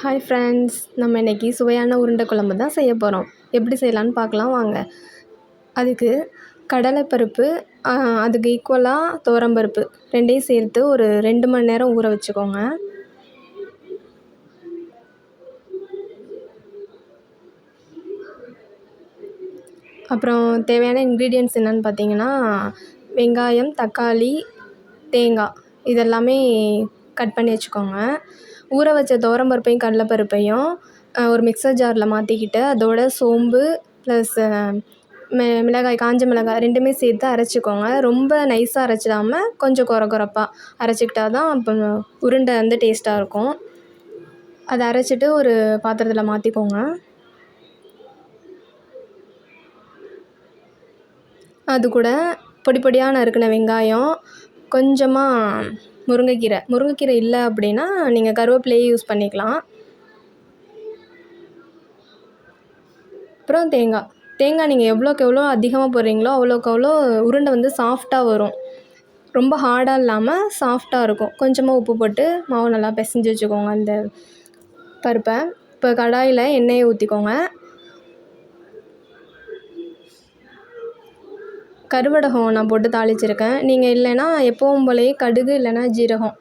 Hi friends, நம்ம இன்றைக்கி சுவையான உருண்டை குழம்பு தான் செய்ய போகிறோம். எப்படி செய்யலான்னு பார்க்கலாம் வாங்க. அதுக்கு கடலைப்பருப்பு, அதுக்கு ஈக்குவலாக துவரம்பருப்பு ரெண்டையும் சேர்த்து ஒரு 2 மணி நேரம் ஊற வச்சுக்கோங்க. அப்புறம் தேவையான இன்க்ரீடியன்ட்ஸ் என்னென்னு பார்த்தீங்கன்னா, வெங்காயம், தக்காளி, தேங்காய் இதெல்லாமே கட் பண்ணி வச்சுக்கோங்க. ஊற வச்ச துவரம்பருப்பையும் கடலைப்பருப்பையும் ஒரு மிக்சர் ஜாரில் மாற்றிக்கிட்டு அதோட சோம்பு ப்ளஸ் மிளகாய், காஞ்ச மிளகாய் 2மே சேர்த்து அரைச்சிக்கோங்க. ரொம்ப நைஸாக அரைச்சிடாமல் கொஞ்சம் கொரப்பாக அரைச்சிக்கிட்டா தான் இப்போ உருண்டை வந்து டேஸ்ட்டாக இருக்கும். அதை அரைச்சிட்டு ஒரு பாத்திரத்தில் மாற்றிக்கோங்க. அது கூட பொடி பொடியாக நறுக்கின வெங்காயம், கொஞ்சமாக முருங்கைக்கீரை இல்லை அப்படின்னா நீங்கள் கருவேப்பிலையே யூஸ் பண்ணிக்கலாம். அப்புறம் தேங்காய் நீங்கள் எவ்வளோக்கு எவ்வளோ அதிகமாக போடுறீங்களோ அவ்வளோக்கு அவ்வளோ உருண்டை வந்து சாஃப்டாக வரும். ரொம்ப ஹார்டாக இல்லாமல் சாஃப்டாக இருக்கும். கொஞ்சமாக உப்பு போட்டு மாவு நல்லா பிசைஞ்சு வச்சுக்கோங்க அந்த பருப்பை. இப்போ கடாயில் எண்ணெயை ஊற்றிக்கோங்க. கருவடகம் நான் போட்டு தாளிச்சிருக்கேன். நீங்கள் இல்லைன்னா எப்பவும் போலயே கடுகு இல்லைன்னா ஜீரகம்,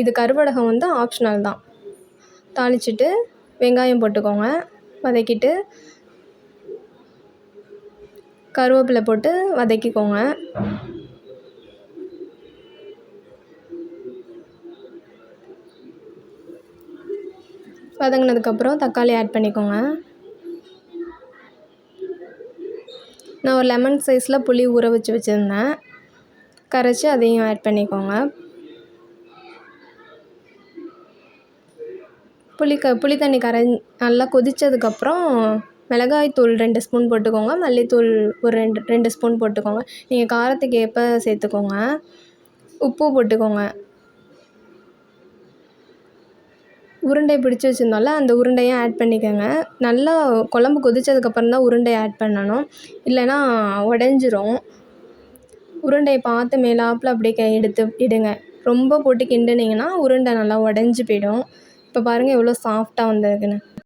இது கருவடகம் வந்து ஆப்ஷனல் தான். தாளிச்சிட்டு வெங்காயம் போட்டுக்கோங்க. வதக்கிட்டு கருவேப்பிலை போட்டு வதக்கிக்கோங்க. வதங்கினதுக்கப்புறம் தக்காளி ஆட் பண்ணிக்கோங்க. நான் ஒரு லெமன் சைஸில் புளி ஊற வச்சுருந்தேன், கரைச்சி அதையும் ஆட் பண்ணிக்கோங்க. புளி தண்ணி நல்லா கொதித்ததுக்கப்புறம் மிளகாய்த்தூள் 2 ஸ்பூன் போட்டுக்கோங்க. மல்லித்தூள் ஒரு 2 ஸ்பூன் போட்டுக்கோங்க. நீங்கள் காரத்துக்கு ஏற்ப சேர்த்துக்கோங்க. உப்பு போட்டுக்கோங்க. உருண்டை பிடிச்சி வச்சுருந்தோம்ல, அந்த உருண்டையும் ஆட் பண்ணிக்கோங்க. நல்லா குழம்பு கொதித்ததுக்கப்புறம் தான் உருண்டையை ஆட் பண்ணணும், இல்லைன்னா உடஞ்சிரும். உருண்டையை பார்த்து மேலாப்பில் அப்படியே எடுத்து இடுங்க. ரொம்ப போட்டு கிண்டுனிங்கன்னா உருண்டை நல்லா உடஞ்சி போயிடும். இப்போ பாருங்கள் எவ்வளோ சாஃப்டாக வந்திருக்குன்னு.